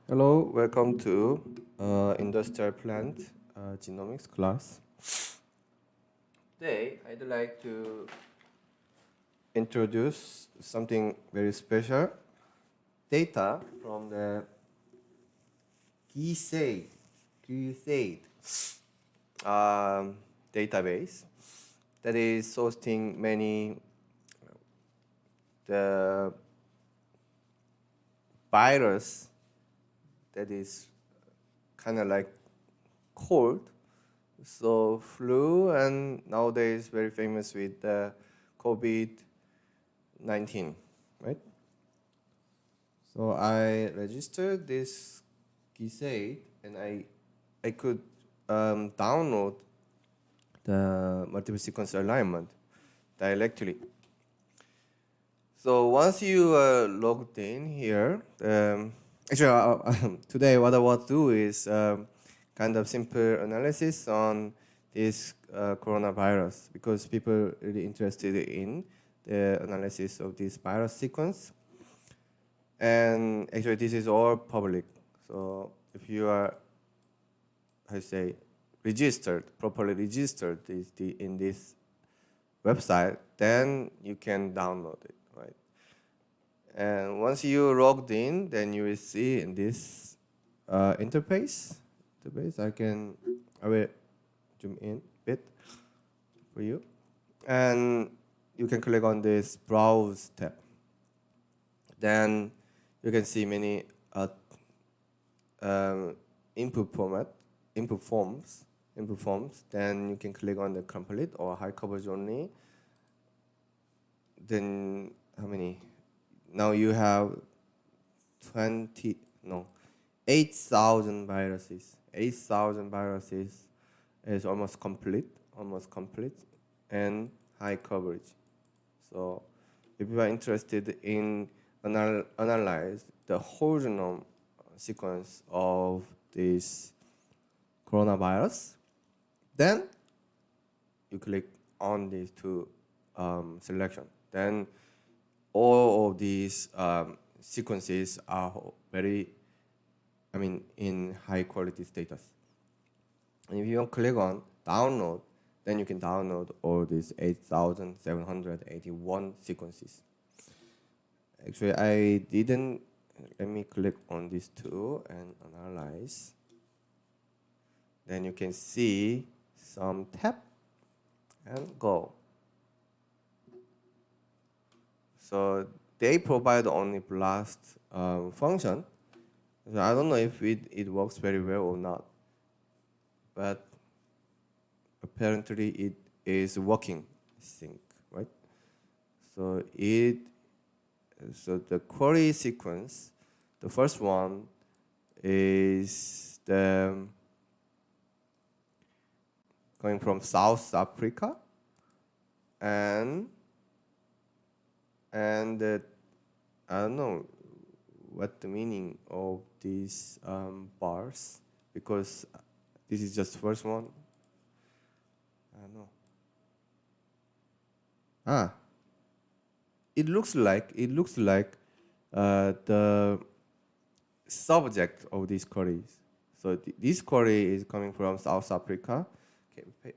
Hello, welcome to Industrial Plant Genomics class. Today, I'd like to introduce something very special, data from the GSAID database that is hosting many the virus that is kind of like cold. So flu and nowadays very famous with COVID-19, right? So I registered this GSAID and I could download the multiple sequence alignment directly. So once you are logged in here, today what I want to do is kind of simple analysis on this coronavirus because people really interested in the analysis of this virus sequence. And actually this is all public. So if you are, properly registered in this website, then you can download it, right? And once you logged in, then you will see in this interface. I will zoom in a bit for you, and you can click on this browse tab. Then you can see many input forms. Then you can click on the complete or high coverage only. Then how many? Now you have 8,000 viruses. 8,000 viruses is almost complete, and high coverage. So if you are interested in analyze the whole genome sequence of this coronavirus, then you click on these two selection. Then all of these sequences are in high quality status. And if you click on download, then you can download all these 8,781 sequences. Actually, I didn't. Let me click on these two and analyze. Then you can see some tap and go. So they provide only blast function. So I don't know if it works very well or not, but apparently it is working, I think, right? So the query sequence, the first one is going from South Africa, and I don't know what the meaning of these bars, because this is just the first one. I don't know. It looks like the subject of these queries. So this query is coming from South Africa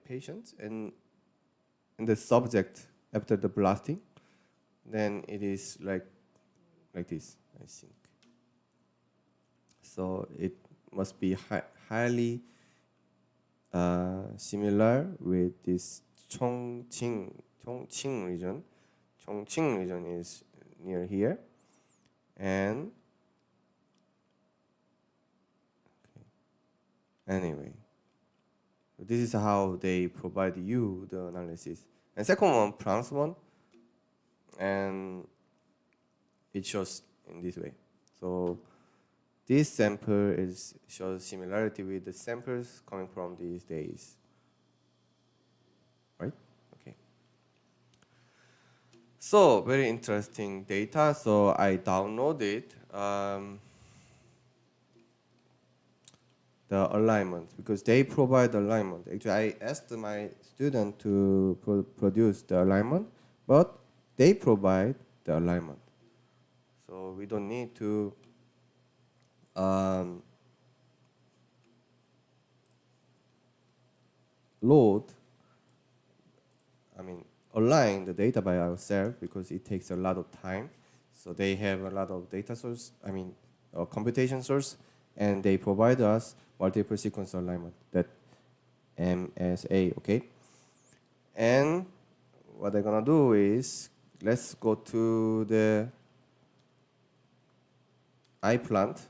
patients, and the subject after the blasting, then it is like this, I think. So it must be highly similar with this Chongqing region. Chongqing region is near here, and anyway, this is how they provide you the analysis. And second one, France one, and it shows in this way. So this sample shows similarity with the samples coming from these days, right? Okay. So very interesting data. So I downloaded the alignment because they provide alignment. Actually, I asked my student to produce the alignment, but they provide the alignment. So we don't need to load, align the data by ourselves because it takes a lot of time. So they have a lot of data source, computation source, and they provide us multiple sequence alignment, that MSA, okay? And what they're gonna do is, let's go to the iPlant,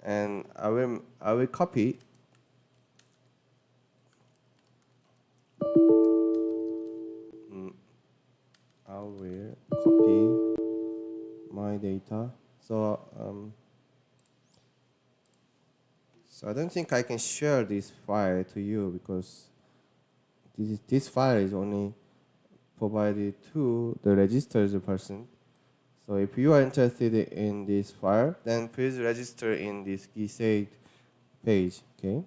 and I will copy my data. So I don't think I can share this file to you because this file is only provided to the registered person. So if you are interested in this file, then please register in this GSAID page, okay?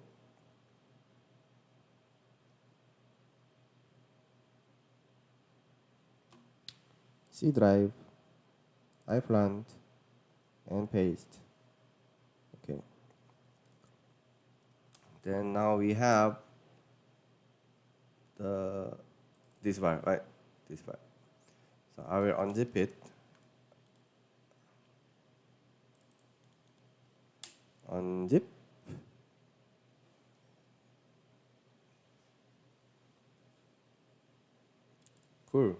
C drive, iPlant, and paste. Okay. Then now we have this file, right? This file. So I will unzip it. Unzip. Cool.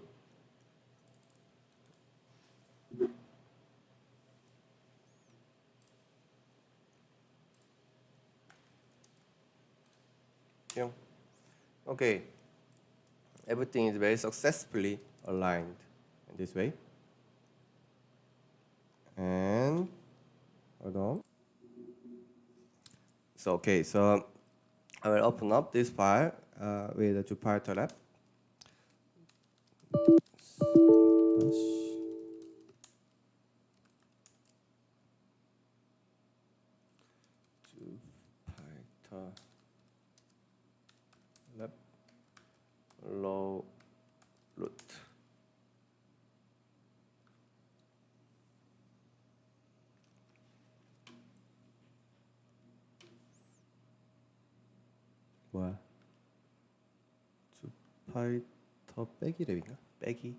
Yeah. Okay. Everything is very successfully aligned in this way. And hold on. So okay, so I will open up this file with the Jupyter Lab. Jupyter Lab low root. 뭐야? 주파이터 빼기 랩인가? 빼기 랩.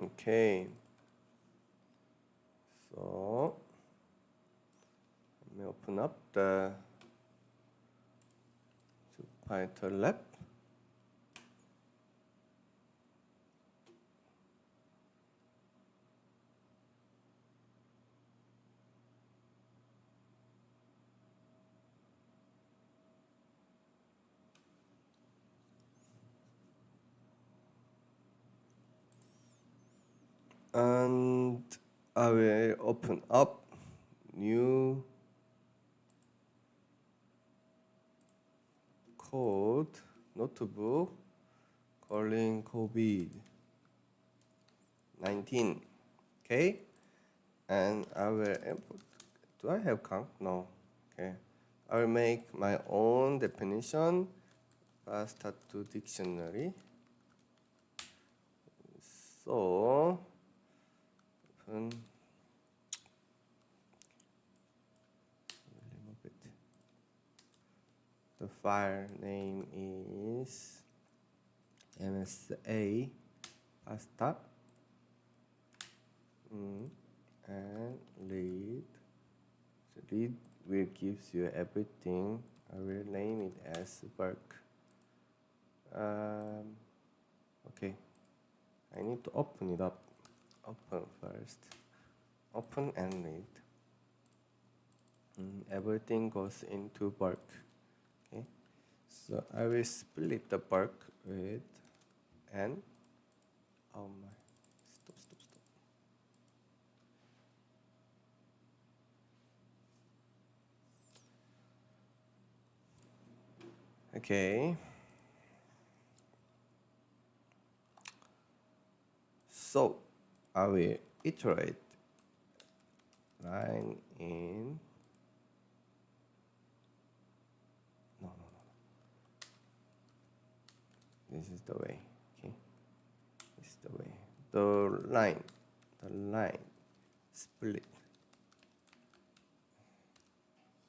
Okay. So let me open up the Jupyter Lab. And I will open up new code notebook calling COVID-19. Okay, and I will input. Do I have count? No. Okay, I will make my own definition. Start to dictionary. So open. The file name is MSA pasta and read. So read will gives you everything. I will name it as work. Okay, I need to open it up. Open first. Open and read. Everything goes into bulk. Okay, so I will split the bulk with n. Oh my! Stop! Okay. So I will iterate line in. No. This is the way. Okay. This is the way. The line split.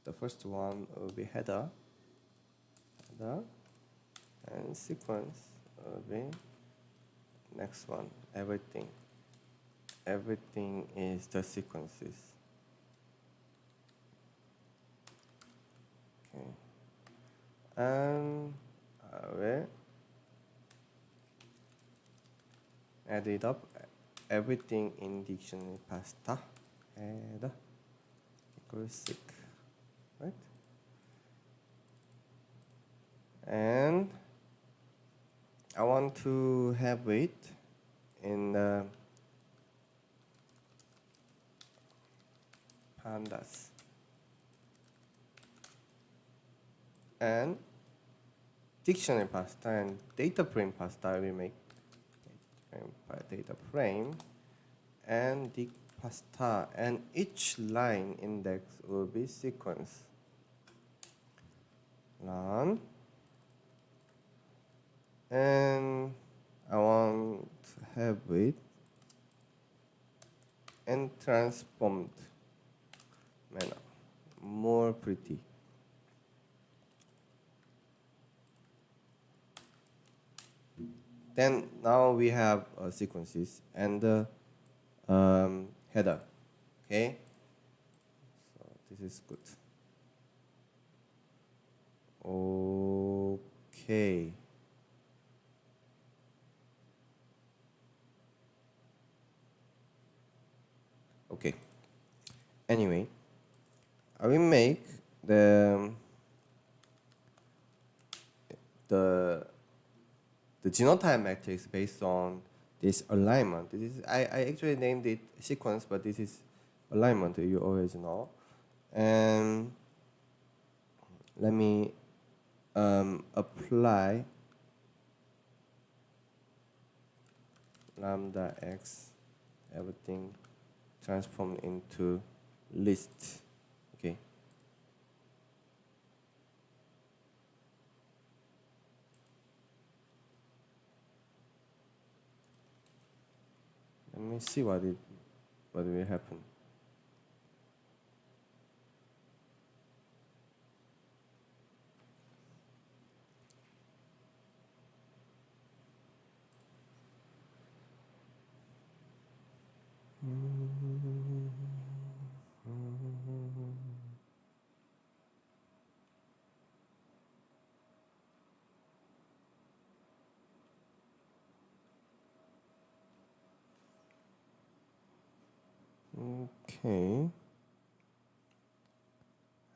The first one will be header, and sequence will be next one. Everything is the sequences. Okay, and I will add it up. Everything in dictionary pasta add equals sick, right? And I want to have it in the pandas and dictionary pasta and data frame pasta. We make data frame and dic pasta, and each line index will be sequence. Run. And I want to have it in transformed manner, more pretty. Then now we have sequences and the header. Okay, so this is good. Okay. Okay. Anyway, I will make the genotype matrix based on this alignment. This is I actually named it sequence, but this is alignment. You always know. And let me apply lambda x, everything transformed into list. Okay. Let me see what will happen. Okay.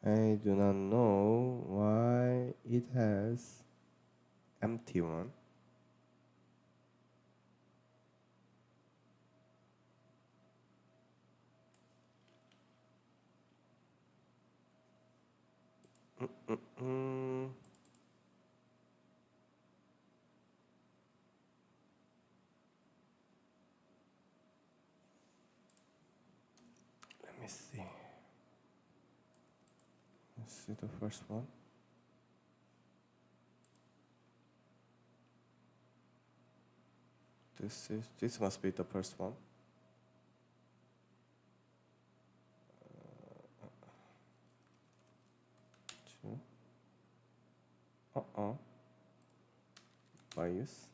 I do not know why it has empty one. Let me see. Let's see the first one. This must be the first one. Two. Bias.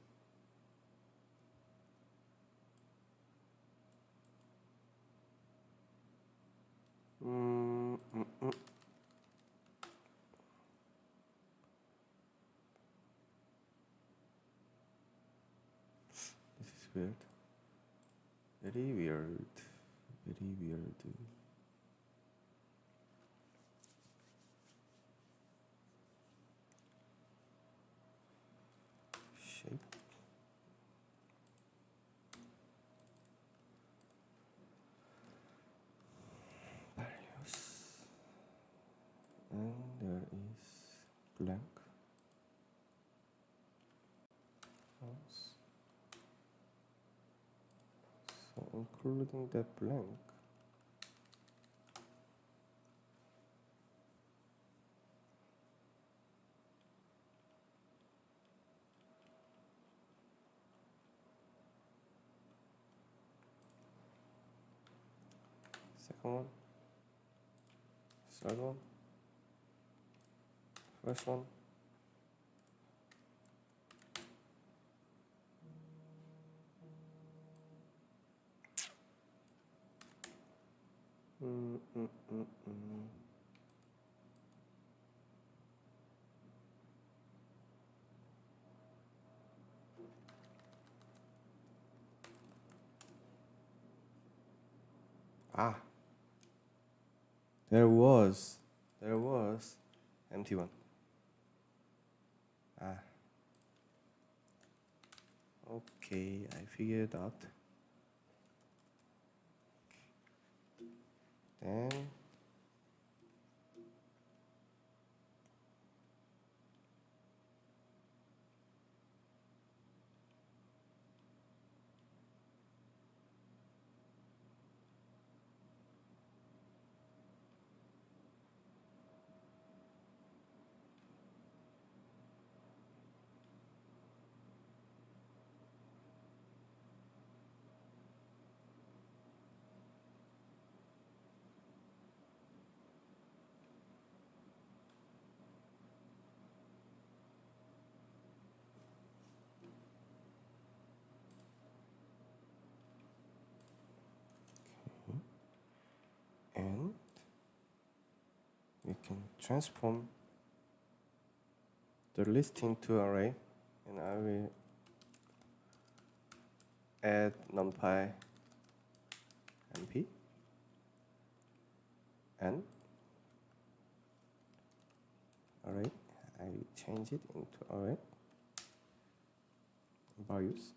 This is weird. Very weird. Very weird. Shape. Values. And there is blank. So including that blank. Second one, third one, first one. Ah, there was empty one. Ah, okay, I figured it out. Then and we can transform the list into array, and I will add numpy np and array. I will change it into array values.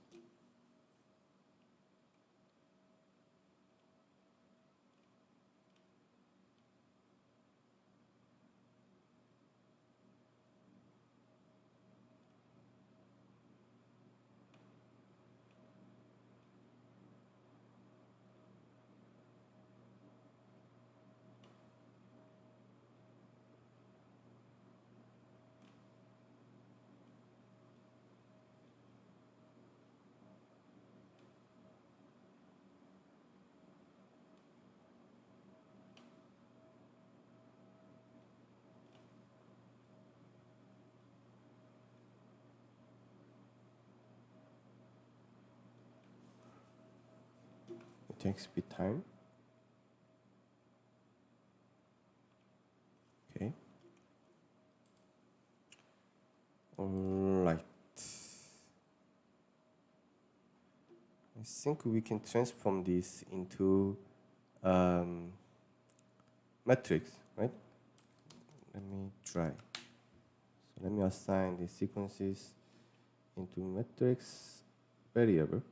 It takes a bit time. Okay. Alright. I think we can transform this into matrix, right? Let me try. So let me assign the sequences into matrix variable.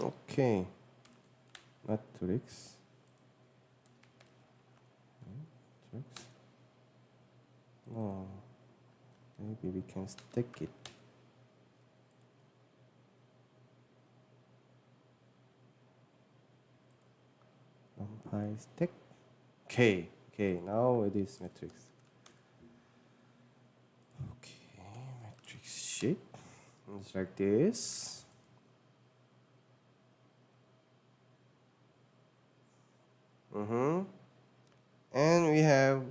Okay, matrix. Matrix. maybe we can stick it. NumPy stick. Okay, now it is matrix. Okay, matrix sheet. It's like this. And we have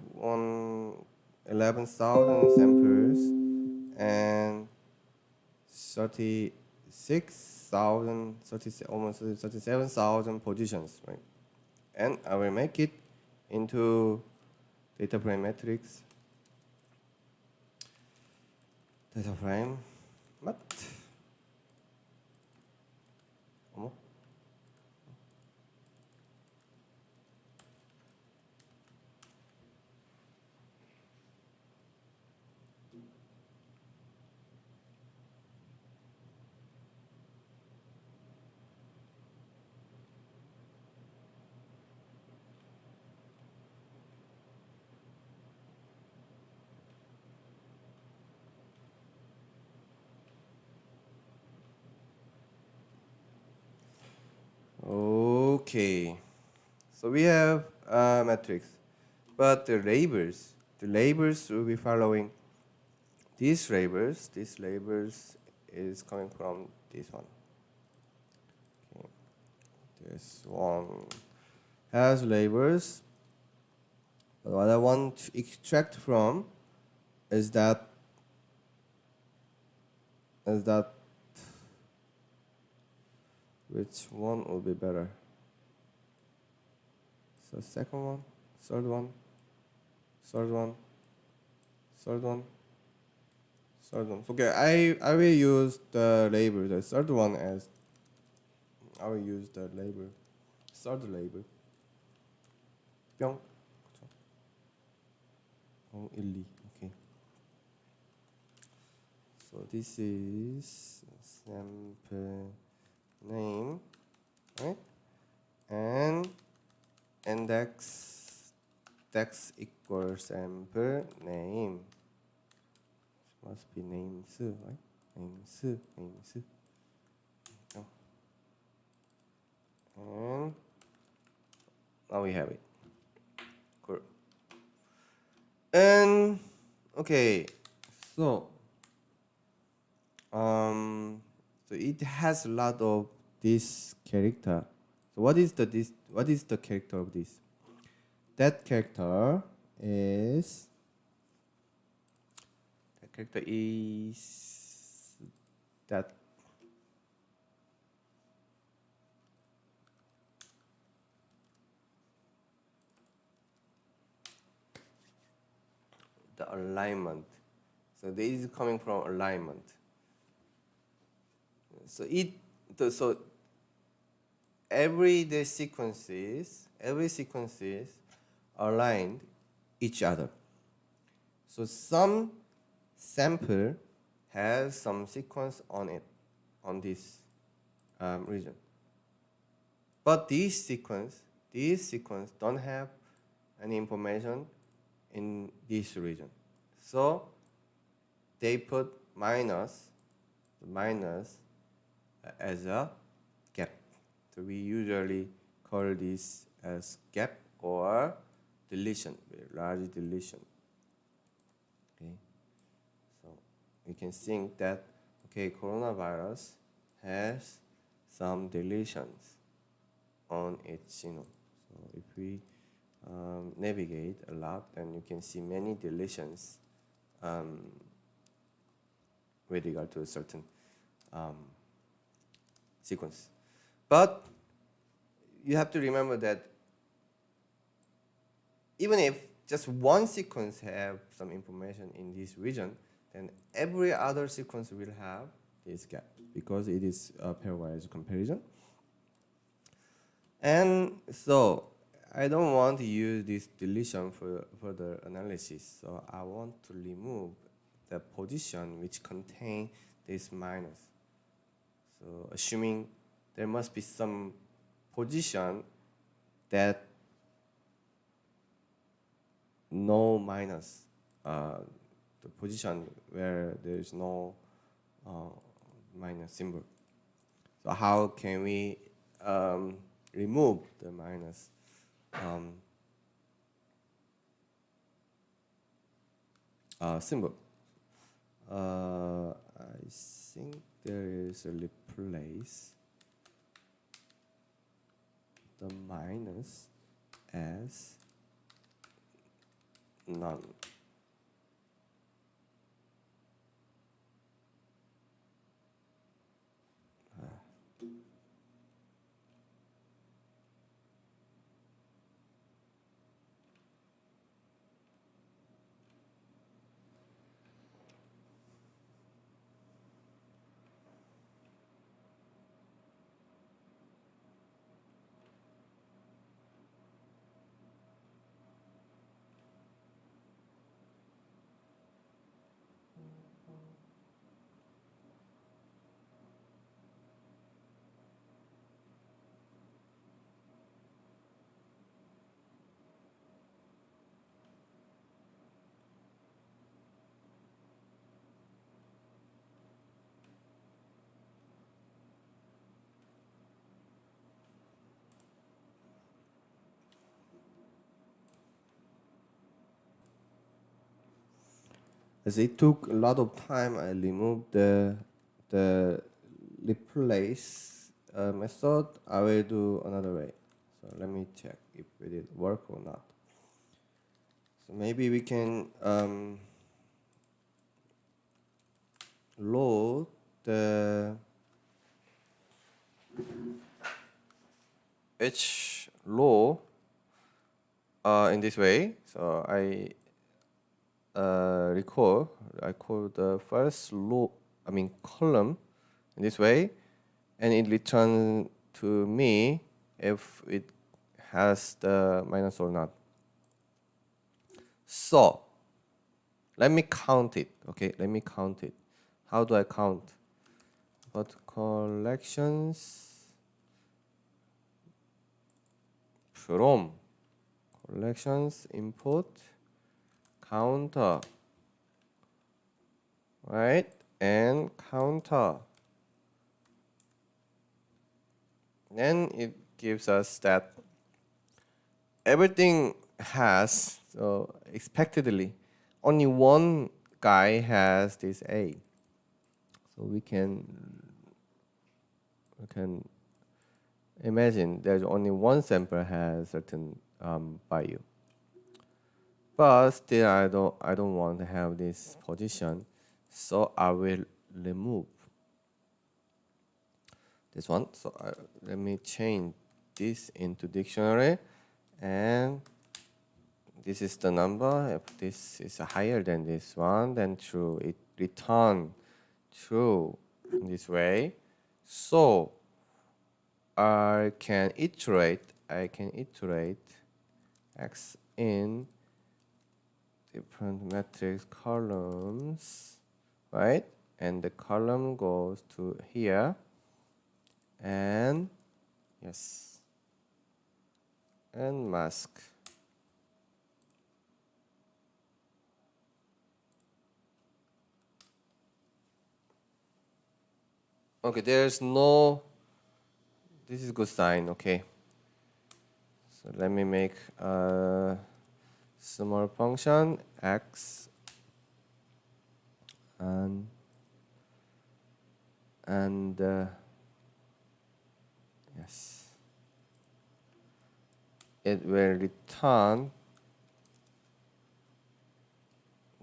11,000 samples and 36,000, almost 37,000 positions, right? And I will make it into data frame matrix. Data frame, mat. 어머? Okay, so we have a matrix, but the labels will be following these labels. These labels is coming from this one. Okay. This one has labels, but what I want to extract from is that which one will be better? So second one, third one, third one, third one, third one. Okay, I will use the label, the third one as I will use the label, third label. 뿅. 0, 1, 2. Okay. So this is sample name, right? And index text equals sample name. Must be names, right? Names. Oh. And now we have it. Cool. And okay, so it has a lot of this character. So what is the character of this? That character is that the alignment. So this is coming from alignment. So every sequences aligned each other. So some sample has some sequence on it, on this region. But these sequence don't have any information in this region. So they put minus as a gap. So we usually call this as gap or deletion, large deletion. Okay, so we can think that coronavirus has some deletions on its genome. So if we navigate a lot, then you can see many deletions with regard to a certain sequence. But you have to remember that even if just one sequence have some information in this region, then every other sequence will have this gap because it is a pairwise comparison. And so I don't want to use this deletion for further analysis. So I want to remove the position which contain this minus. So assuming there must be some position that no minus the position where there is no minus symbol. So how can we remove the minus symbol? I think there is a replace the minus as none. As it took a lot of time, I removed the replace method. I will do another way. So let me check if it did work or not. So maybe we can load the H row in this way. So I call the first row, column in this way, and it returns to me if it has the minus or not. So let me count it. Okay, let me count it. How do I count? But collections from collections input counter, right? And counter. Then it gives us that everything has, so expectedly, only one guy has this A. So we can imagine there's only one sample has certain value. But still, I don't want to have this position, so I will remove this one. So let me change this into dictionary, and this is the number. If this is higher than this one, then true. It return true in this way. So I can iterate X in different matrix columns, right? And the column goes to here, and yes, and mask. Okay, there's no, this is good sign, okay. So let me make a small function x and yes, it will return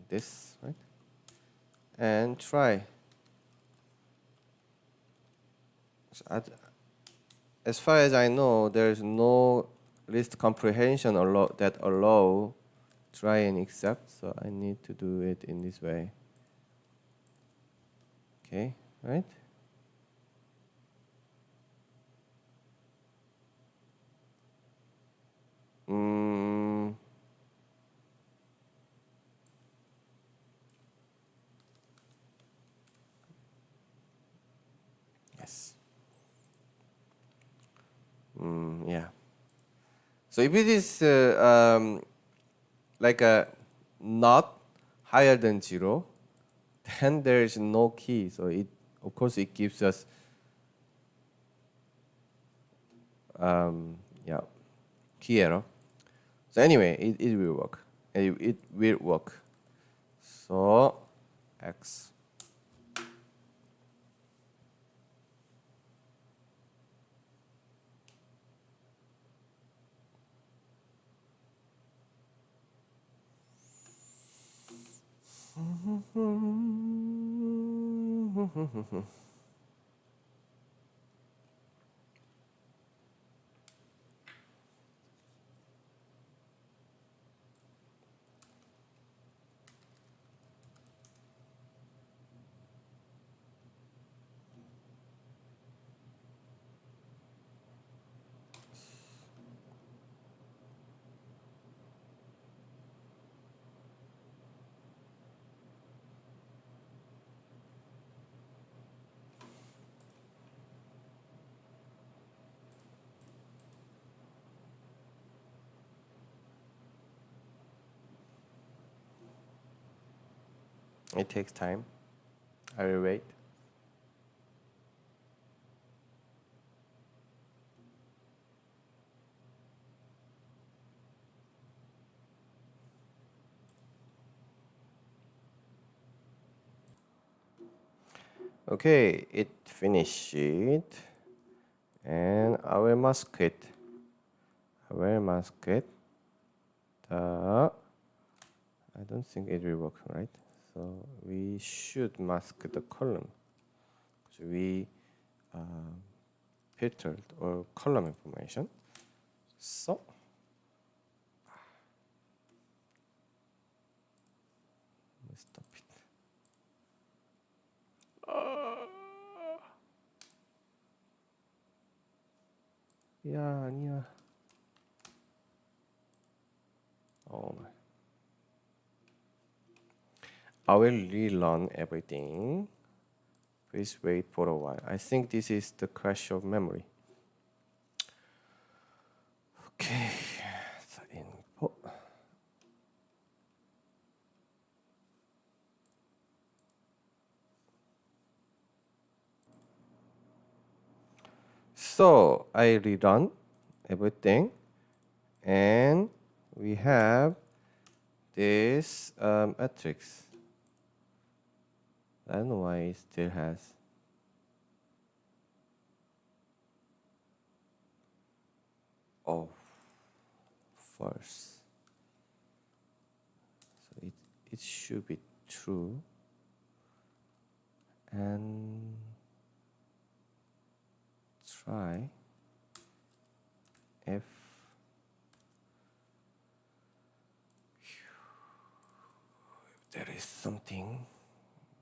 this, right? And try. So as far as I know, there is no list comprehension that allow try and accept, so I need to do it in this way. Okay, right? Yes. Yeah. So if it is like a not higher than 0, then there is no key. So it, of course, it gives us yeah, key error. So anyway, it will work. It will work. So X. It takes time. I will wait. Okay, it finished it. And I will mask it. I don't think it will work, right? So we should mask the column. So we filtered all column information. So stop it. 야, 아니야. Oh my. I will relearn everything. Please wait for a while. I think this is the crash of memory. Okay. So info. So I rerun everything, and we have this matrix. I don't know why it still has. Oh, false. So it should be true. And try if there is something,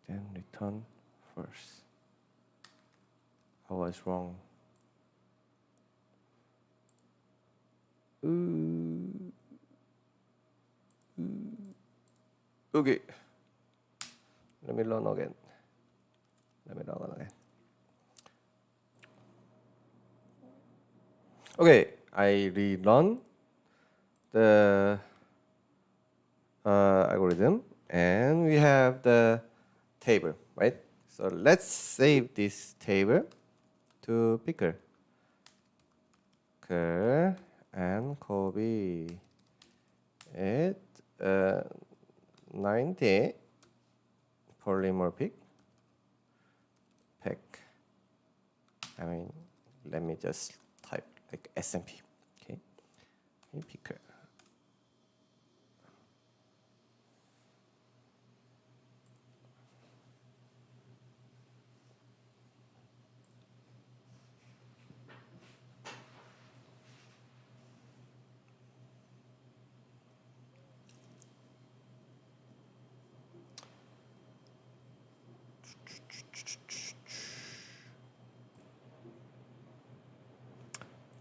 then return first. I was wrong. Okay. Let me learn again. Okay, I rerun the algorithm, and we have the table, right? So let's save this table to picker. And copy it 90 polymorphic pack. Let me just type like SMP. Okay, picker.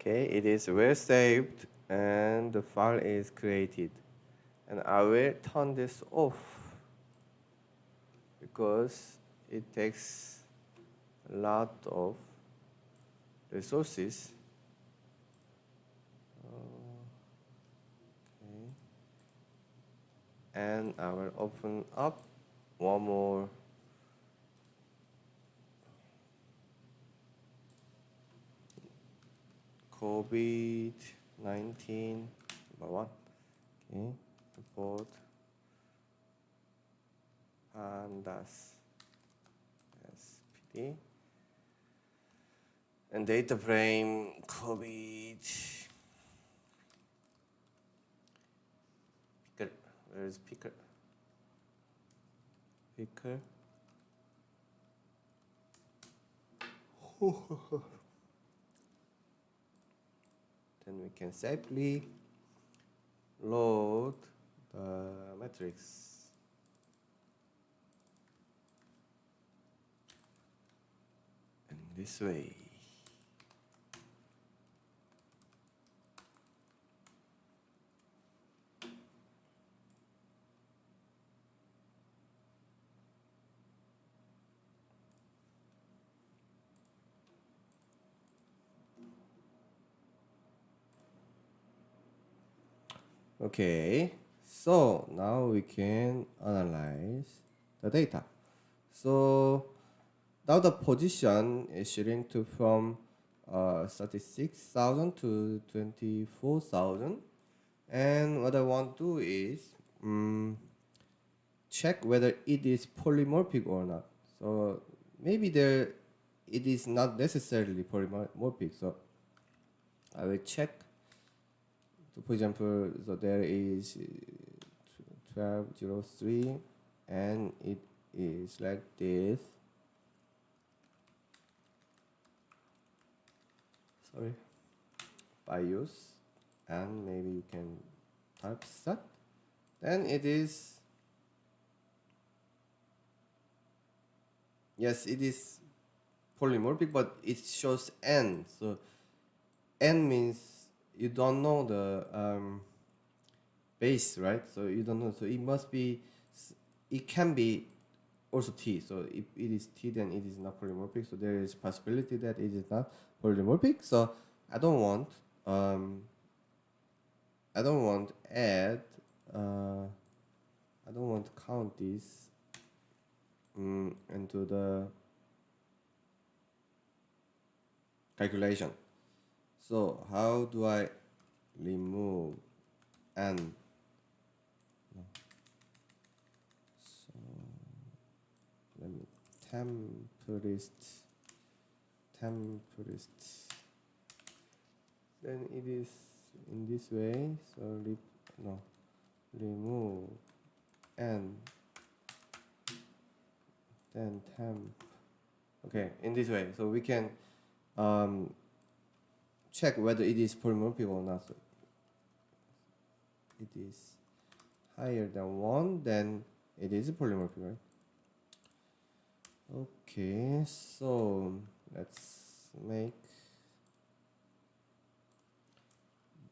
Okay, it is well saved and the file is created. And I will turn this off because it takes a lot of resources. Okay. and I will open up one more COVID-19 number 1. Okay, report pandas SPD and data frame COVID. Picker, where is picker? Picker. Then we can safely load the matrix. In this way. Okay, so now we can analyze the data. So now the position is shrinked from 36,000 to 24,000. And what I want to do is check whether it is polymorphic or not. So maybe it is not necessarily polymorphic. So I will check. So for example, so there is 1203 and it is like this. Sorry, BIOS, and maybe you can type set. Then it is, yes, it is polymorphic, but it shows N. So N means you don't know the base, right? So you don't know. So it must be, it can be also T. So if it is T, then it is not polymorphic. So there is possibility that it is not polymorphic. So I don't want add. I don't want to count this into the calculation. So how do I remove N? So let me temporist. Then it is in this way. So remove N. Then temp. Okay, in this way. So we can check whether it is polymorphic or not. So it is higher than 1, then it is polymorphic, right? Okay, so let's make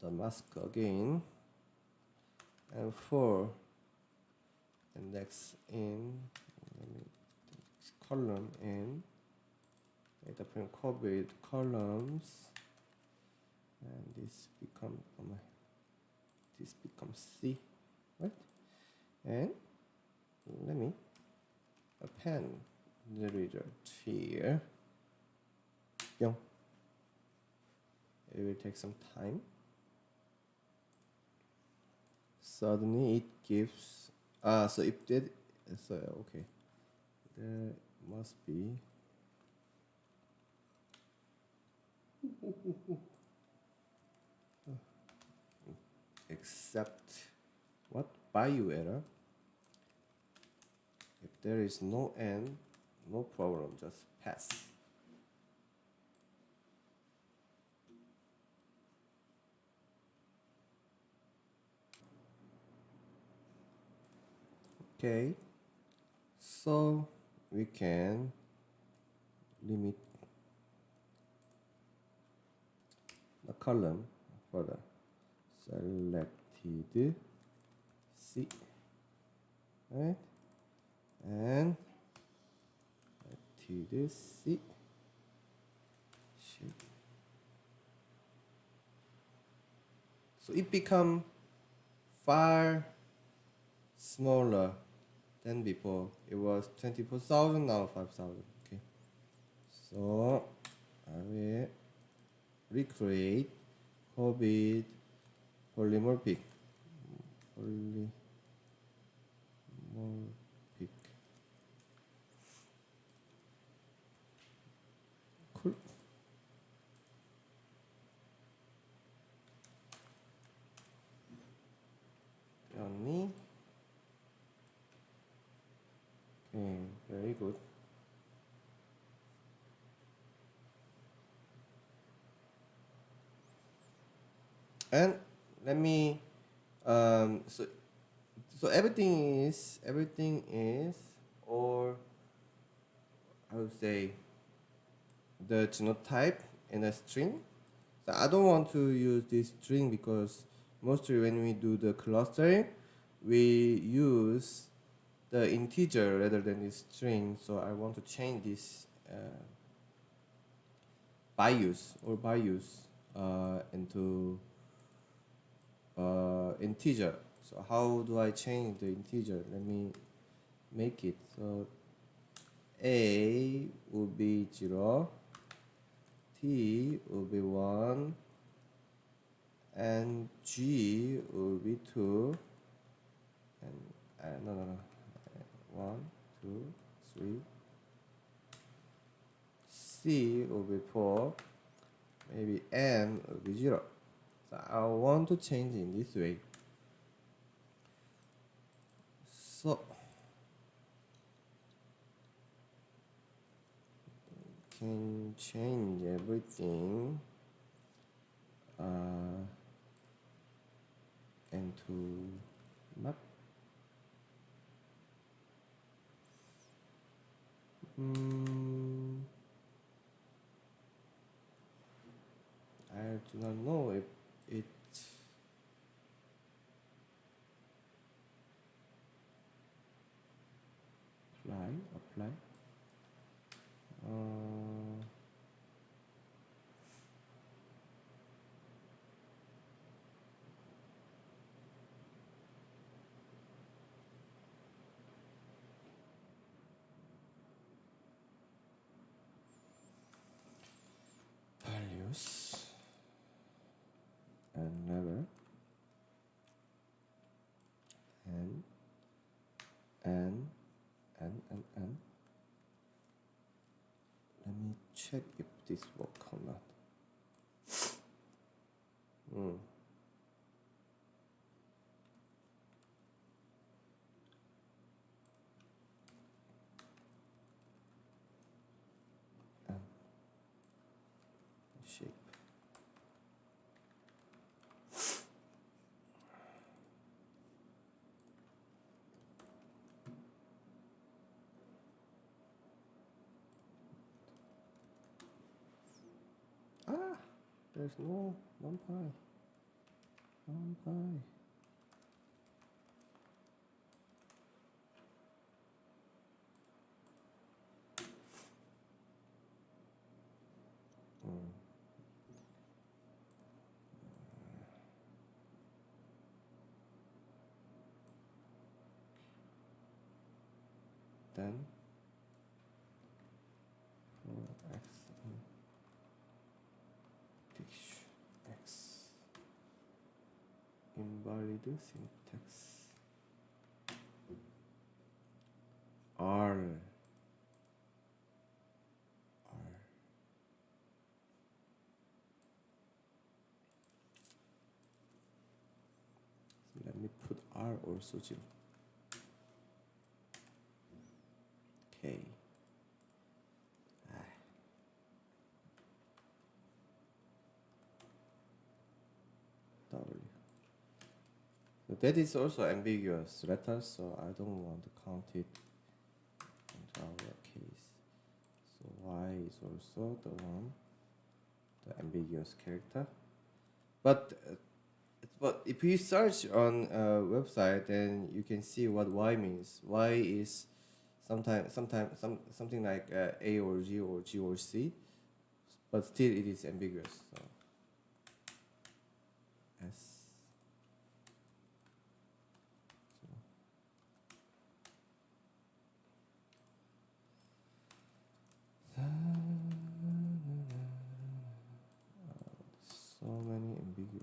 the mask again, and for index in, column in data frame COVID columns, and this becomes C, right? And let me append the result here. It will take some time. Suddenly it gives so if that, so okay, there must be except what bio error. If there is no N, no problem, just pass. Okay, so we can limit the column for the selected C, right? And selected C. So it become far smaller than before. It was 24,000, now 5,000. Okay, so I will recreate COVID polymorphic. Cool. Johnny. Okay, very good. And let me so everything is, or I would say, the genotype in a string. So I don't want to use this string because mostly when we do the clustering, we use the integer rather than this string. So I want to change this bias into integer. So how do I change the integer? Let me make it. So A would be 0, T would be 1, and G would be 2, and no, 1, 2, 3. C will be 4, maybe M will be 0. So I want to change in this way. So can change everything into map. I do not know if it apply. Values and level and let me check if this works or not. Shape. There's no numpy. Then for x invalid syntax R. So let me put R also 0. Okay. W. So that is also ambiguous letters, so I don't want to count it into our case. So Y is also the ambiguous character. But if you search on a website, then you can see what Y means. Y is something like A or G or C, but still it is ambiguous. So S.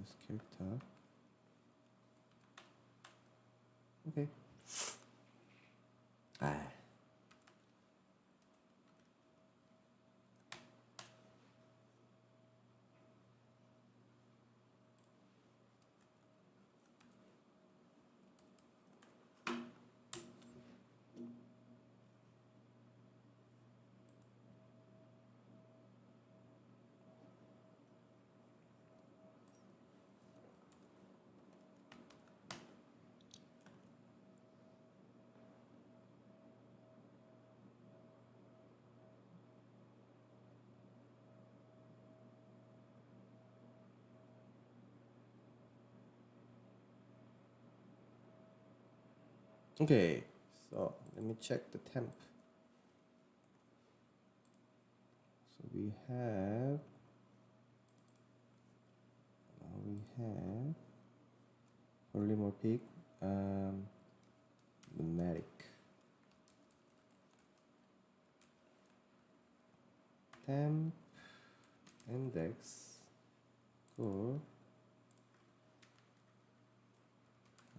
use character. Okay. Okay, so let me check the temp. So we have polymorphic numeric temp index core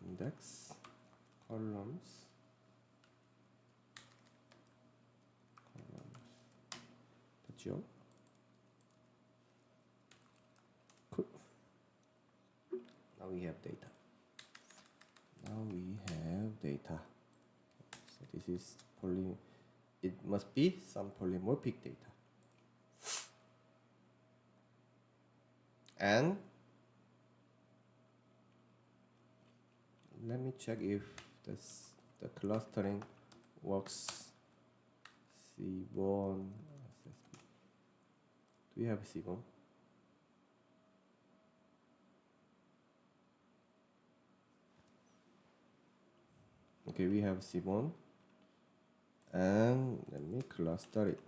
index columns 됐죠? Cool. Now we have data. So this is it must be some polymorphic data. And let me check if the clustering works. Seaborn. Do we have Seaborn? Okay, we have Seaborn. And let me cluster it.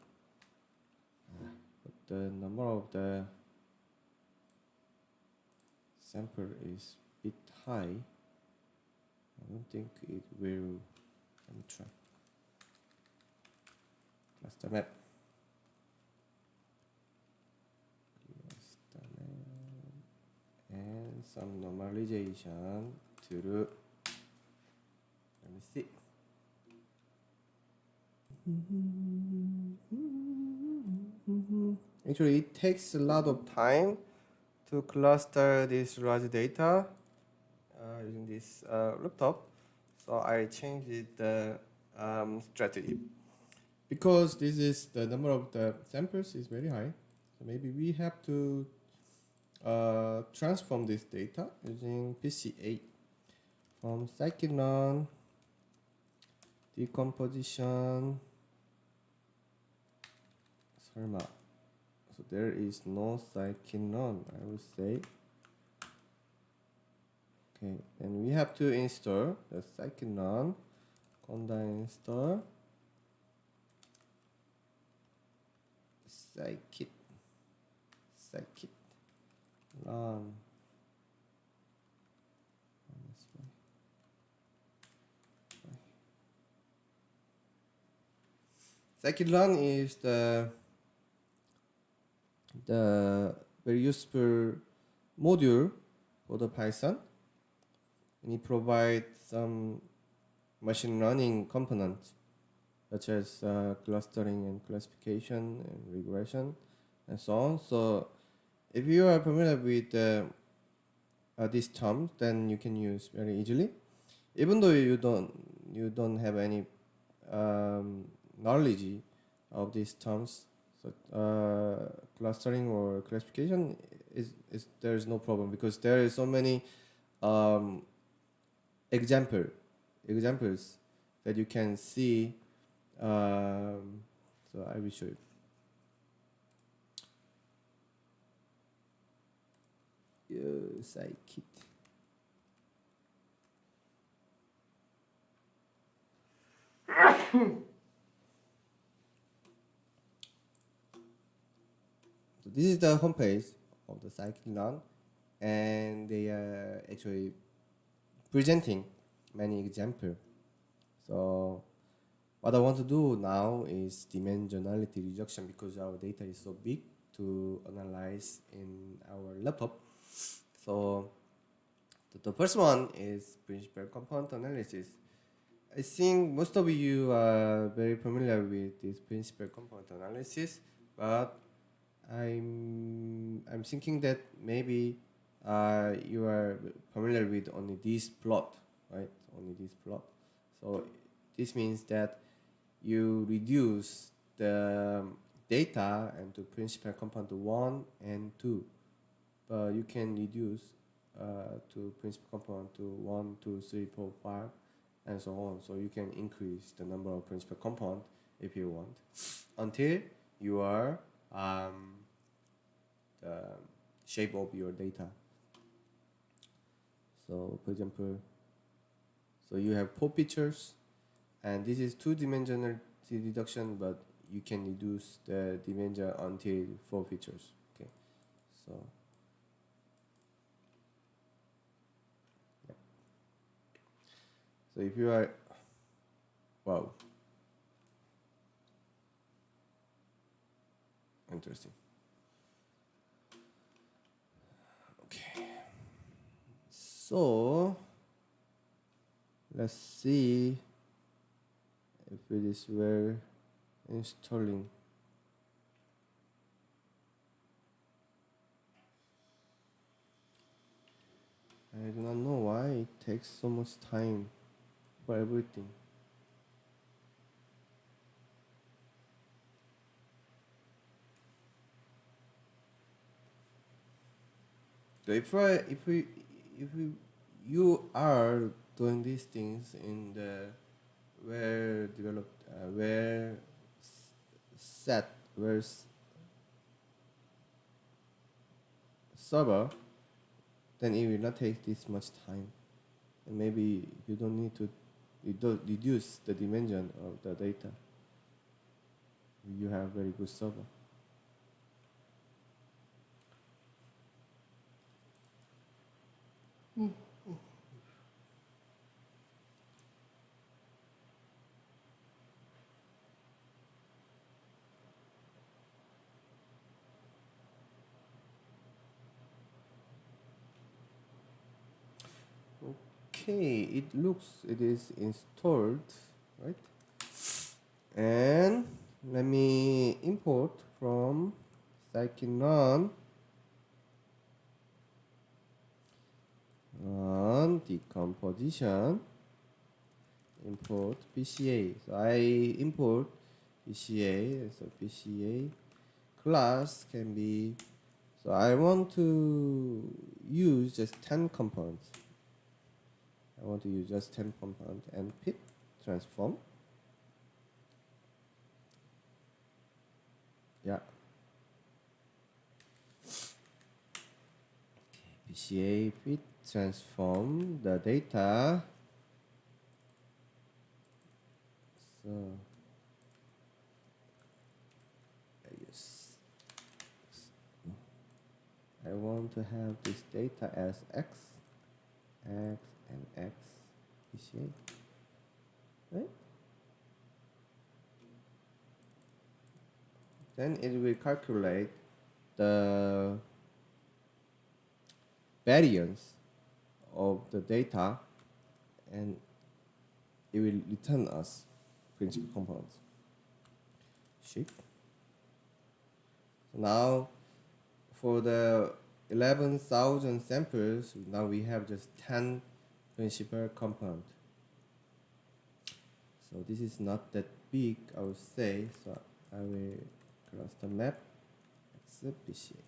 But the number of the sample is a bit high. I don't think it will. Let me try. Cluster map. And some normalization to let me see. Actually, it takes a lot of time to cluster this large data using this laptop. So I changed the strategy. Because this is the number of the samples is very high, so maybe we have to transform this data using PCA from scikit-learn decomposition. 설마. So there is no scikit-learn, I would say. Okay, and we have to install the scikit-learn. conda install scikit-learn. Scikit-learn is the very useful module for the Python, and it provides some machine learning components such as clustering and classification and regression and so on. So if you are familiar with these terms, then you can use very easily. Even though you don't have any knowledge of these terms, so clustering or classification is there is no problem, because there is so many examples that you can see. So I will show you. Scikit. So this is the homepage of the scikit-learn, and they are actually presenting many examples. So what I want to do now is dimensionality reduction, because our data is so big to analyze in our laptop. So the first one is principal component analysis. I think most of you are very familiar with this principal component analysis, but I'm thinking that maybe you are familiar with only this plot, right? Only this plot. So this means that you reduce the data and to principal component 1 and 2, but you can reduce to principal component to 1, 2, 3, 4, 5, and so on. So you can increase the number of principal component if you want until you are the shape of your data. So for example, so you have 4 pictures, and this is 2-dimensional reduction, but you can reduce the dimension until 4 pictures. Okay, so yeah. So if you are, wow, interesting. Okay, so let's see if it is well installing. I do not know why it takes so much time for everything. So you are doing these things in the well developed, server, then it will not take this much time, and maybe you don't need to reduce the dimension of the data. You have very good server. Okay, it is installed, right? And let me import from scikit-learn on decomposition, import PCA. So I import PCA, so PCA class can be, so I want to use just 10 components. I want to use just 10 components and pip transform. Yeah. PCA fit transform the data. So I want to have this data as x, and x PCA, right? Then it will calculate the variance of the data, and it will return us principal components. Shape. So now for the 11,000 samples, now we have just 10 principal components. So this is not that big, I would say. So I will cluster map XPCA.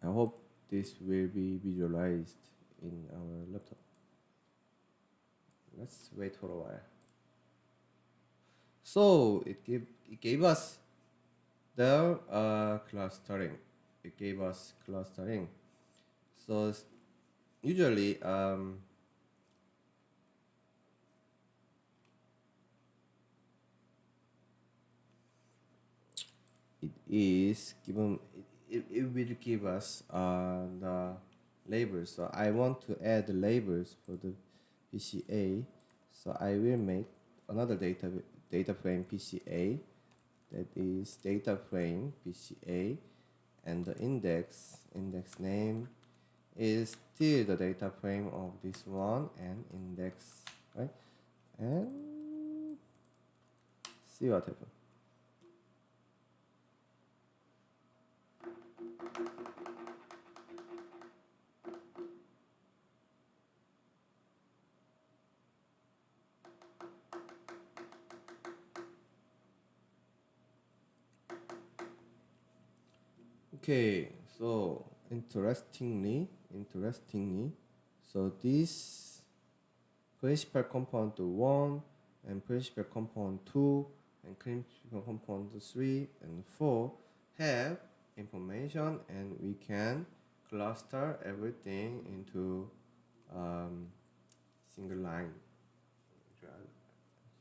I hope this will be visualized in our laptop. Let's wait for a while. So it gave us the clustering. It gave us clustering. So usually it is given. It will give us the labels. So I want to add the labels for the PCA. So I will make another data frame PCA, that is data frame PCA, and the index name is still the data frame of this one and index, right? And see what happens. Okay, so interestingly, so this principal component 1 and principal component 2 and principal component 3 and 4 have information, and we can cluster everything into single line.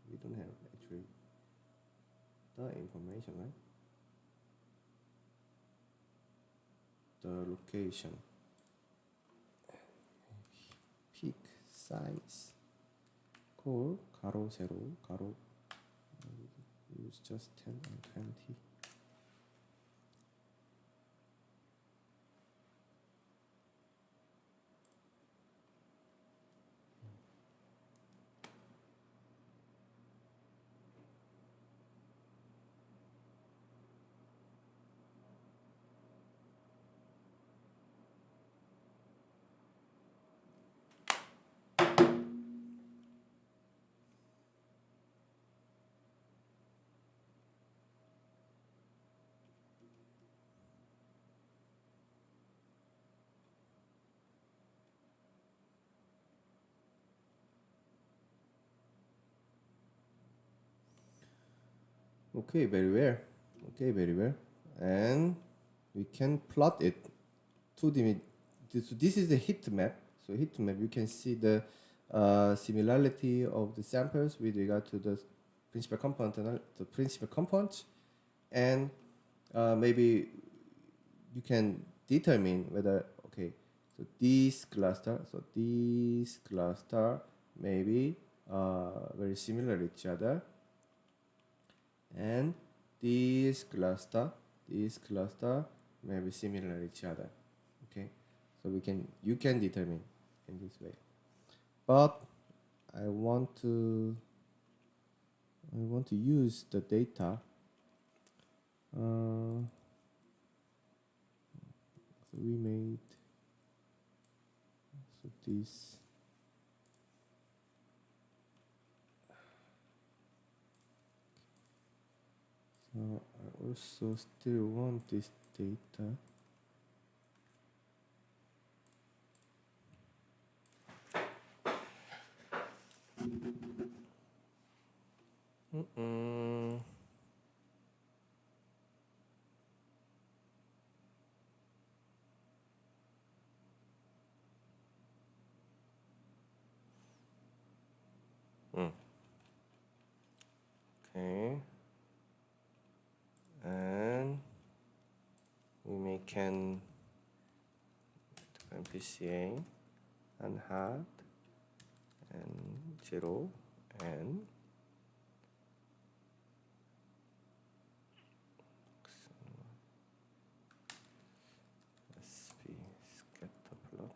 We don't have actually the information, right? The location, peak size, core, 가로, 세로, 가로, use just 10 and 20. Okay, very well. And we can plot it 2D. So this is the heat map. So heat map, you can see the similarity of the samples with regard to the principal component, and maybe you can determine whether, okay, so this cluster may be very similar to each other, and this cluster may be similar to each other. Okay, so you can determine in this way. But I want to use the data. So we made this. So I also still want this data. Okay, and we can MPCA and hard and 0 and SP scatter plot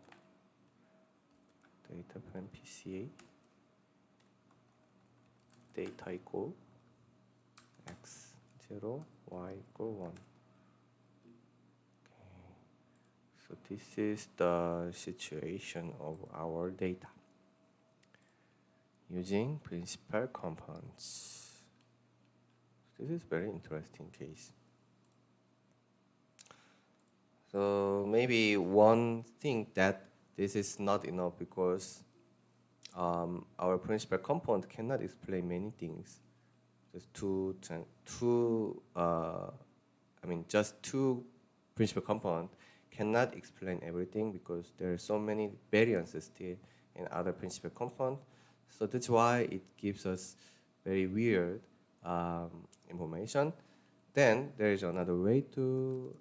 data frame PCA data equal x 0 y equal 1. Okay, so this is the situation of our data using principal components. This is very interesting case. So maybe one thing that this is not enough because our principal component cannot explain many things. Just just two principal component cannot explain everything because there are so many variances still in other principal component. So that's why it gives us very weird information. Then there is another way to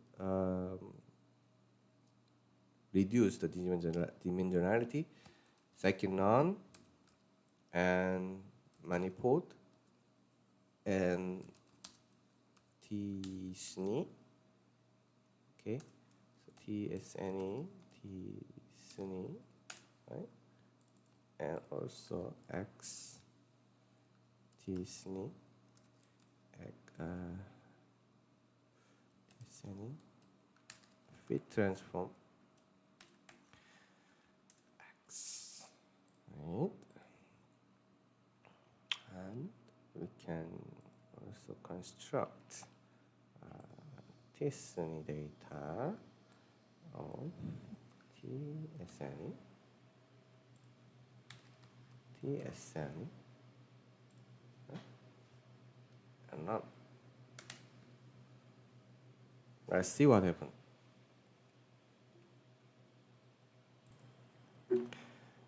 reduce the dimensionality, scikit-learn and manifold and tsni. Okay, so tsne, tsne, right? And also x tsne, tsne, fit transform x, right? And we can also construct tsne data of tsne, and run. Let's see what happens.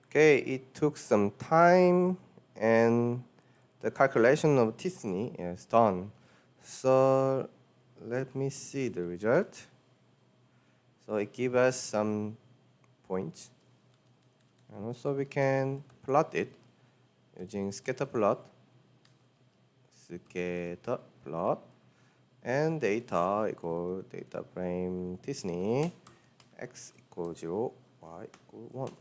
Okay, it took some time and the calculation of tsne is done. So let me see the result. So it gives us some points. And also we can plot it using scatter plot. Scatter plot. And data equal data frame tsne, x equal 0, y equal 1.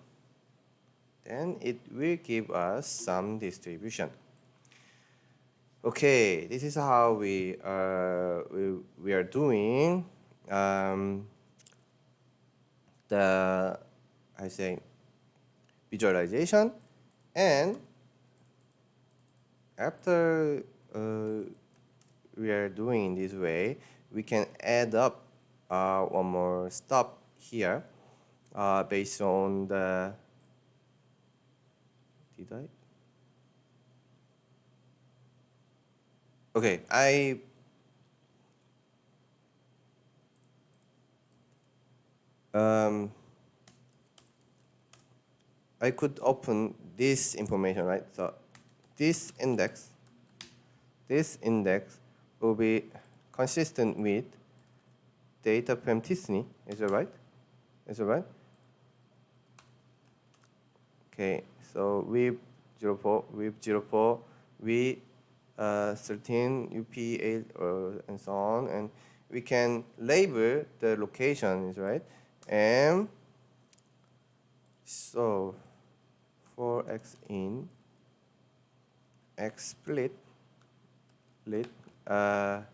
Then it will give us some distribution. Okay, this is how we are doing the visualization, and after we are doing this way, we can add up one more step here based on the Okay, I could open this information, right? So this index will be consistent with data frame tsne. Is that right? Is that right? Okay, so with 04, with 13, UP8, and so on, and we can label the locations, right? And so for x in, x split, okay,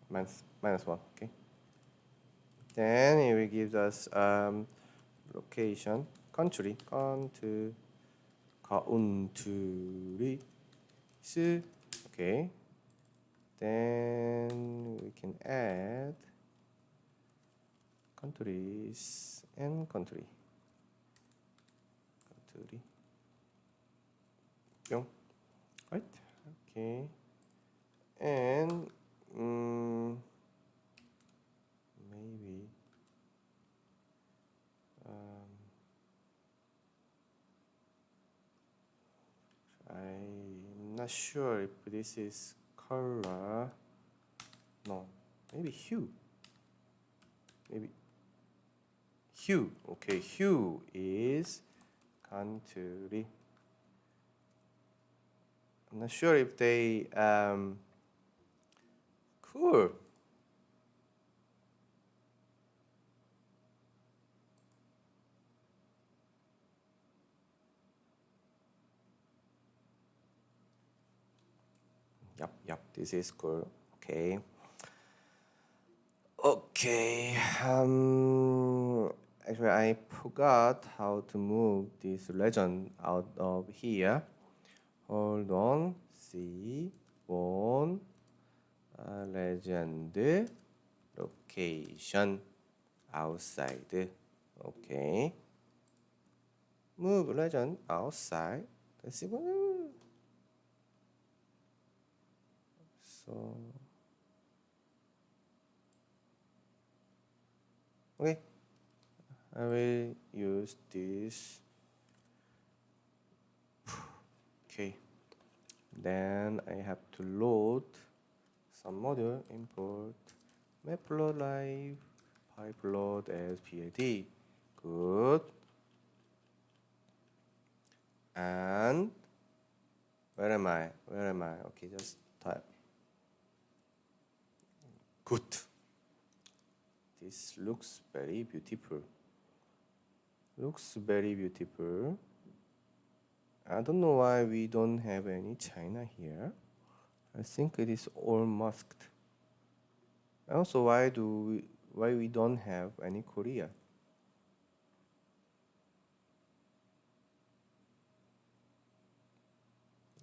minus 1, okay. Then it will give us location, country, countries, okay. Then we can add countries and country. Right? Okay. And maybe I'm not sure if this is color. No, maybe hue. Maybe hue. Okay, hue is country. I'm not sure if they cool. Yep, this is cool. Okay. Okay. Actually, I forgot how to move this legend out of here. Hold on. See, one, legend, location, outside. Okay. Move legend outside. Let's see. So. Okay, I will use this. Okay, then I have to load some module, import matplotlib pipeload as PID. Good. And where am I? Okay, just type Good. This looks very beautiful. Looks very beautiful. I don't know why we don't have any China here. I think it is all masked. Also, why we don't have any Korea?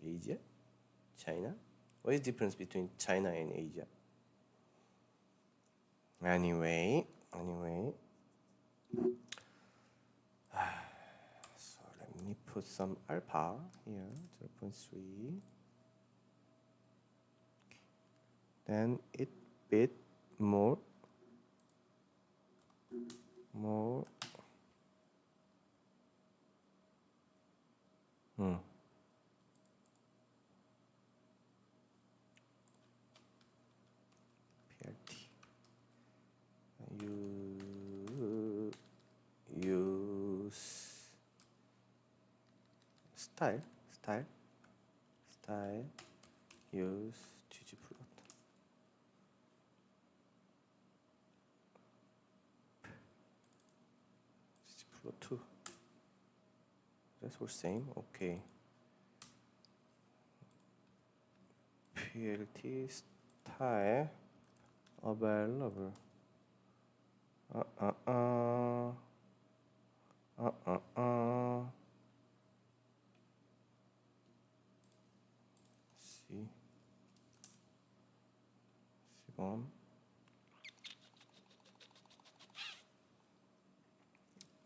Asia? China? What is the difference between China and Asia? Anyway. So let me put some alpha here, 0.3. Then it bit more. PRT. Use style. Use ggplot. ggplot 2. That's all same. Okay. PLT style available. See.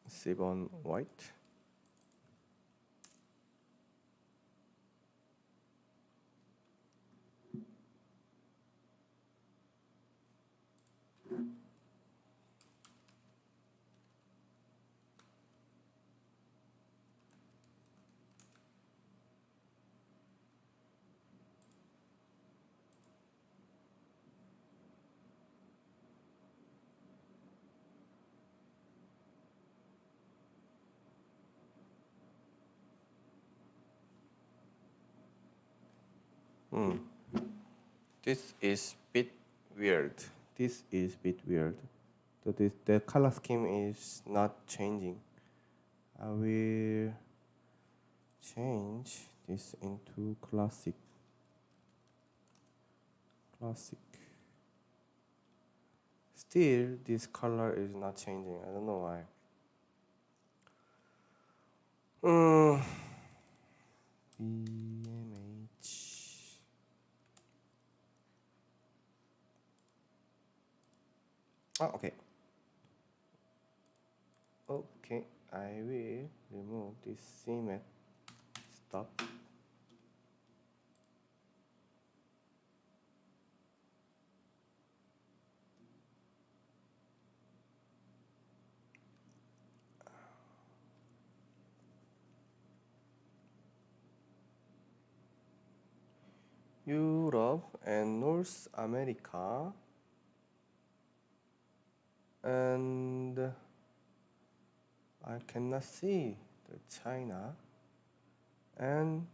Seven white. This is bit weird. So the color scheme is not changing. I will change this into classic. Still, this color is not changing. I don't know why. BMH. Okay. Okay, I will remove this cement stuff. Europe and North America, and I cannot see the China, and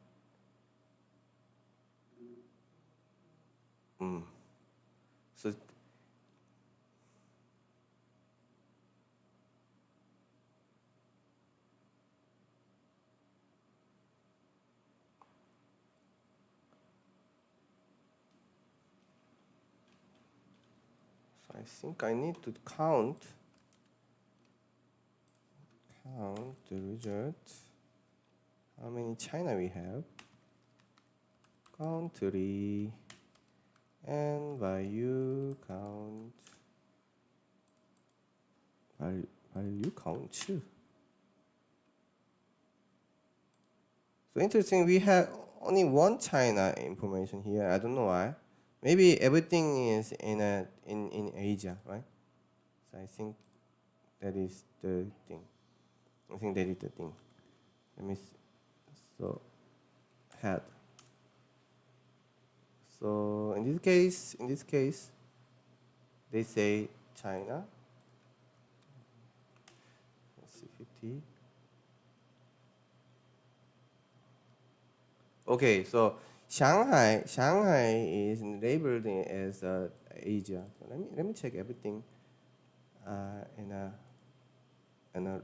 so I think I need to count the result. How many China we have? Country and value count. Value count. So interesting. We have only one China information here. I don't know why. Maybe everything is in Asia, right? So I think that is the thing. Let me see. So head. So in this case, they say China. Let's see, 50. Okay, so Shanghai is labeled as Asia. So let me check everything in a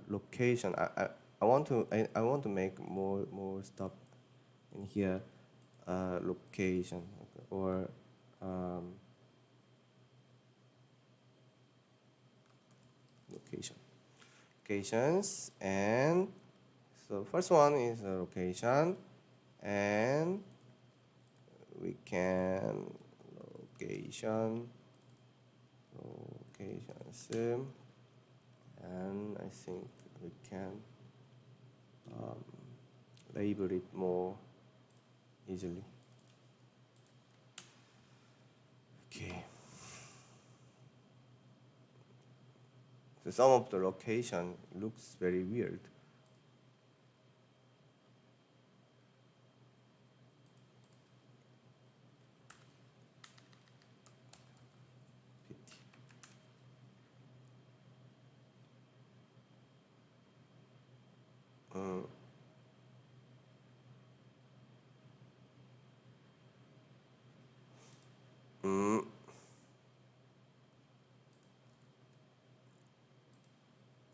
location. I want to make more stuff in here. Location or locations, and so first one is a location, and we can locations, and I think we can label it more easily. Okay. So some of the location looks very weird.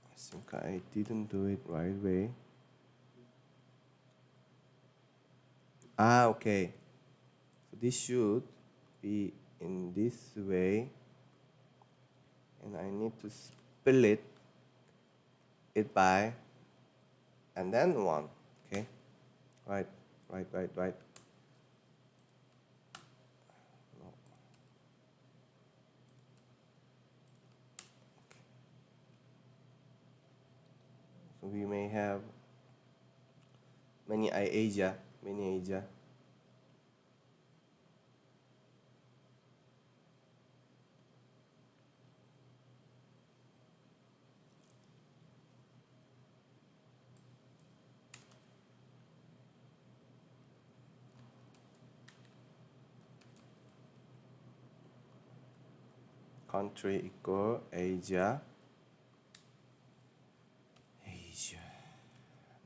I think I didn't do it right way. Okay. So this should be in this way, and I need to split it by and then 1. Okay. Right. No. So we may have many Asia. Country equal Asia.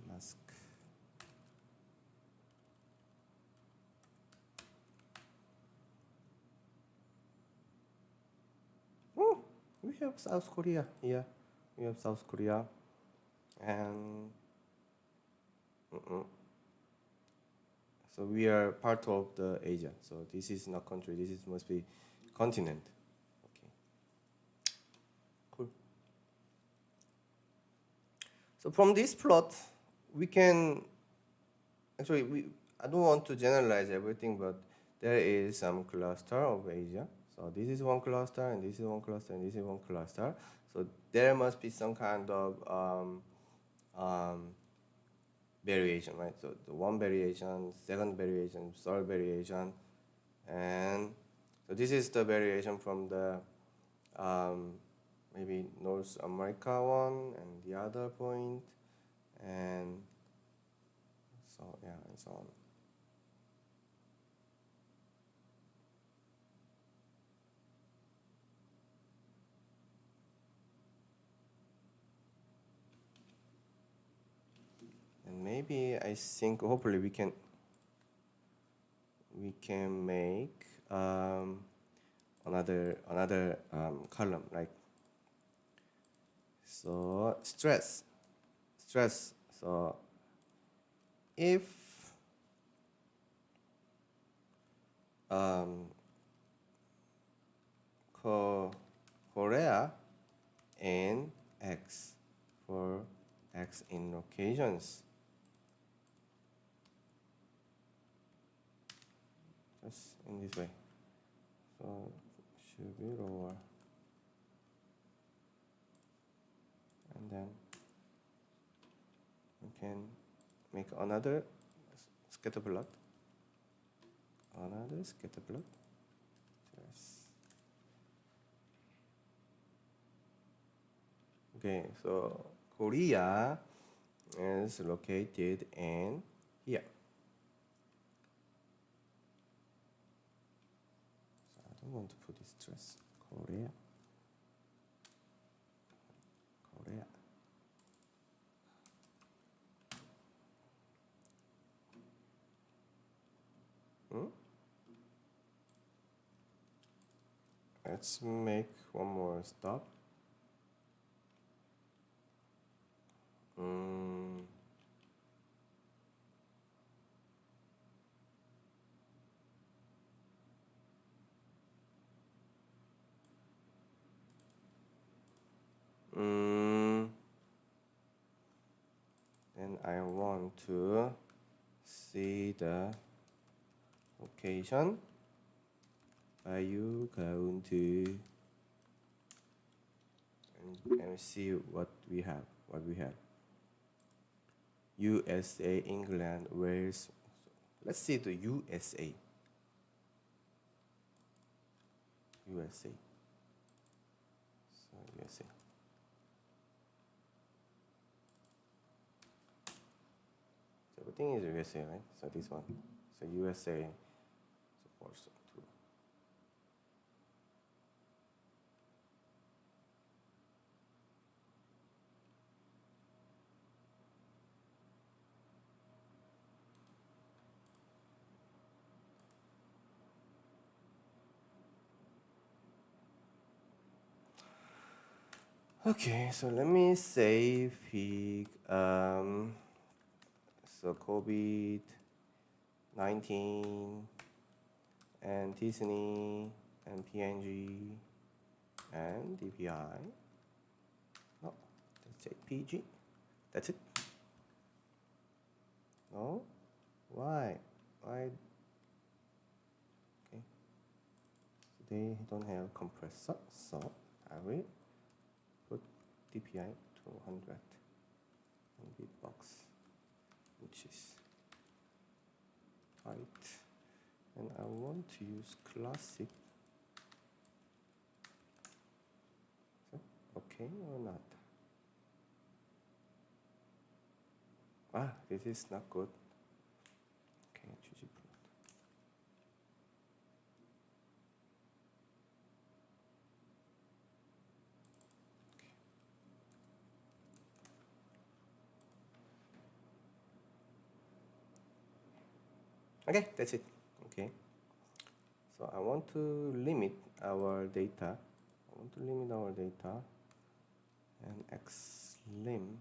Mask. We have South Korea here. We have South Korea, and so we are part of the Asia. So this is not country. This is must be continent. Okay. Cool. So from this plot, we can actually I don't want to generalize everything, but there is some cluster of Asia. So this is one cluster, and this is one cluster, and this is one cluster. So there must be some kind of variation, right? So the one variation, second variation, third variation, and so this is the variation from the maybe North America one and the other point, and so yeah, and so on. And maybe I think hopefully we can make another column, like so stress. So if Korea in X for X in locations, just in this way. So should be lower, and then we can make another scatter plot. Yes. Okay, so Korea is located in here. So I don't want to put this stress. Korea. Let's make one more stop. Then I want to see the location value count and see what we have. USA, England, Wales. Let's see the USA. USA. So USA. So everything is USA, right? So this one. So USA. So first two. Okay, so let me say pick so COVID-19 and Disney and PNG and DPI. No, let's say PG. That's it. No? Why? Okay. They don't have compressor, so I will put DPI 200 and bitbox, which is tight, and I want to use classic. So, okay or not? This is not good. Okay, GG plot. Okay, that's it. Okay. So I want to limit our data. And xlim.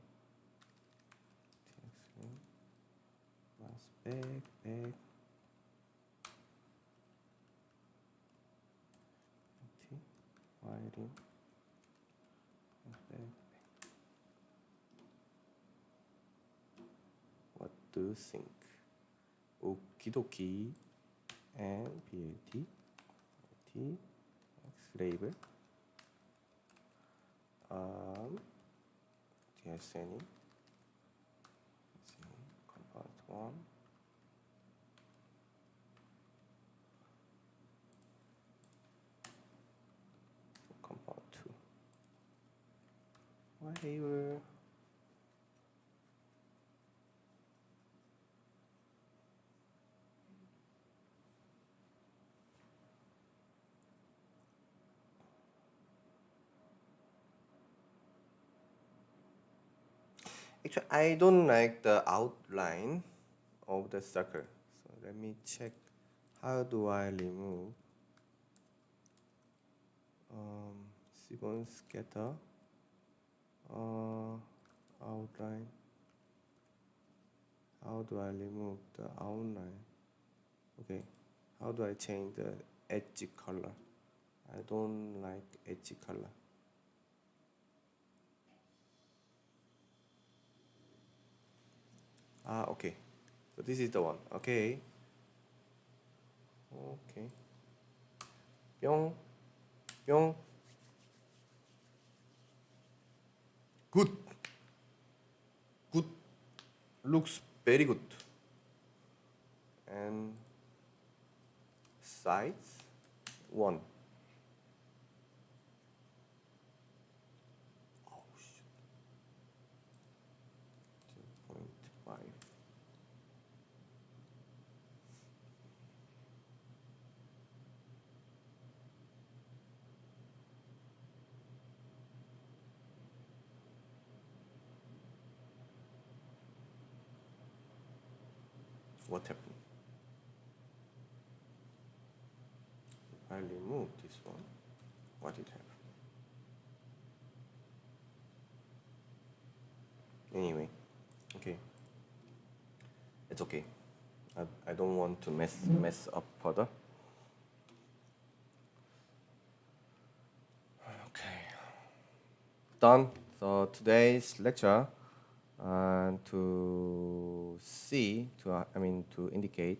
Mass back. Wiring. Back. What do you think? Okie dokie. And BLT. X label. DSNE. Compound 1. Compound 2. Whatever. Actually, I don't like the outline of the circle. So let me check. How do I remove sequence scatter outline? How do I remove the outline? Okay, how do I change the edge color? I don't like edge color. Okay. So this is the one. Okay. 뿅. Good. Looks very good. And size 1. Oh shit. 2.5. What happened? If I remove this one. What did happen? Anyway, okay. It's okay. I don't want to mess up further. Okay. Done. So today's lecture, to indicate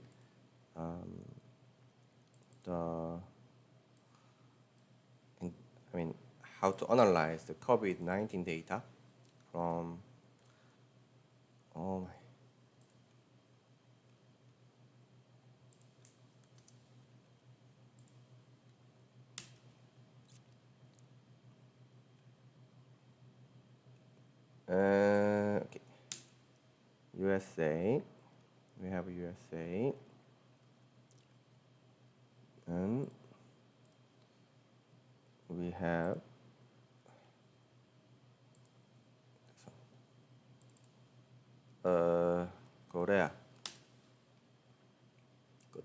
how to analyze the COVID-19 data from, oh my. Okay. USA. We have USA. And we have Korea. Good.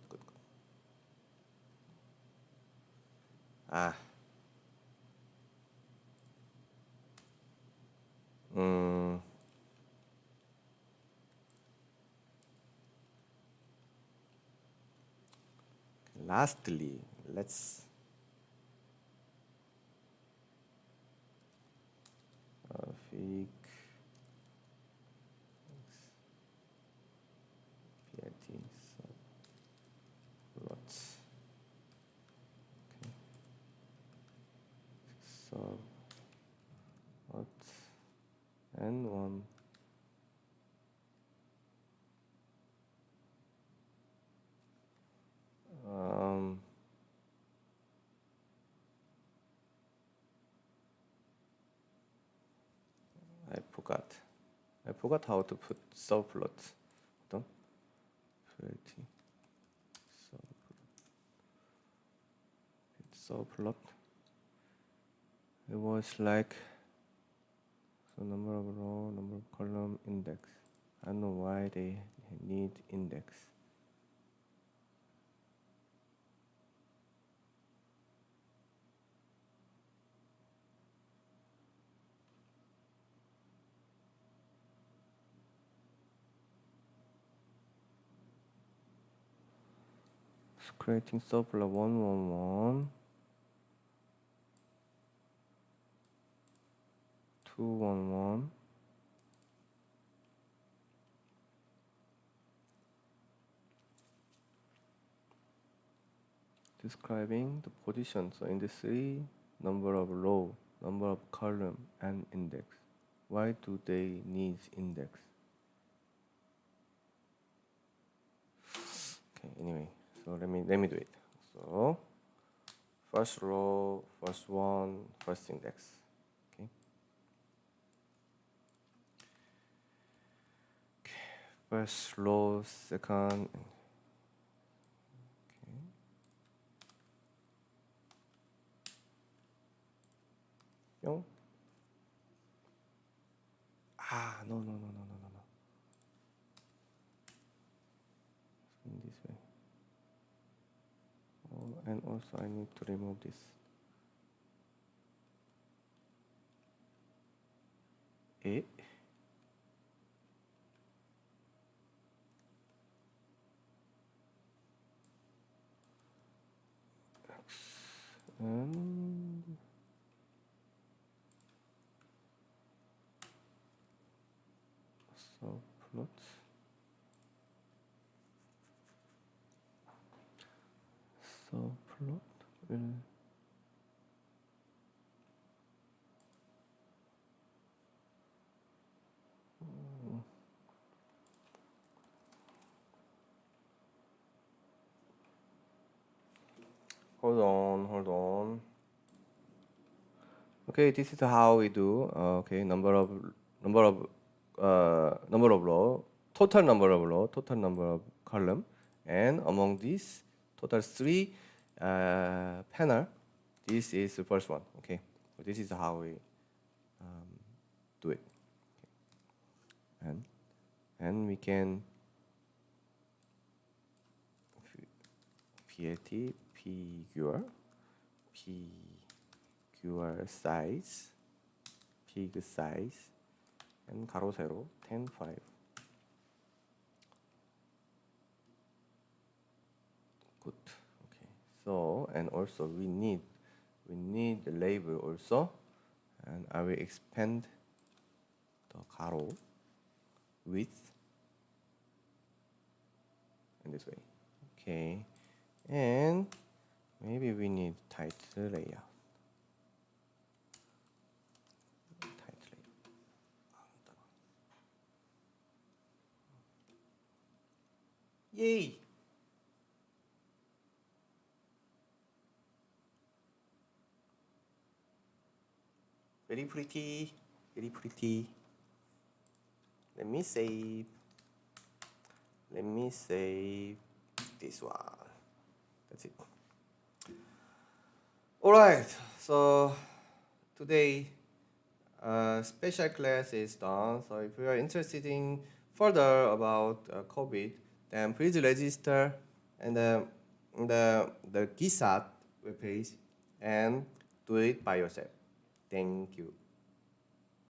Lastly, let's fig PIT subplots. Okay. Subplot and one. I forgot how to put subplot. Hold on. PIT subplot. It was like number of row, number of column, index. I don't know why they need index. Creating subplot 111, 211, describing the position. So in the 3, number of row, number of column, and index. Why do they need index? Okay, anyway, so let me do it. So first row, first one, first index. Okay. First row, second. No. No. In this way. Oh, and also I need to remove this. A. And subplot. Subplot will hold on. Okay, this is how we do. Okay, number of row, total number of row, total number of column, and among these total 3 panel. This is the first one. Okay, so this is how we do it. Okay. And we can PLT figure your size, big size, and 가로 세로 10, 5. Good. Okay. So and also we need the label also, and I will expand the 가로 width in this way. Okay. And maybe we need tight layout. Yay! Very pretty, very pretty. Let me save this one. That's it. Alright, so today special class is done. So if you are interested in further about COVID, then please register and the GISAT webpage and do it by yourself. Thank you.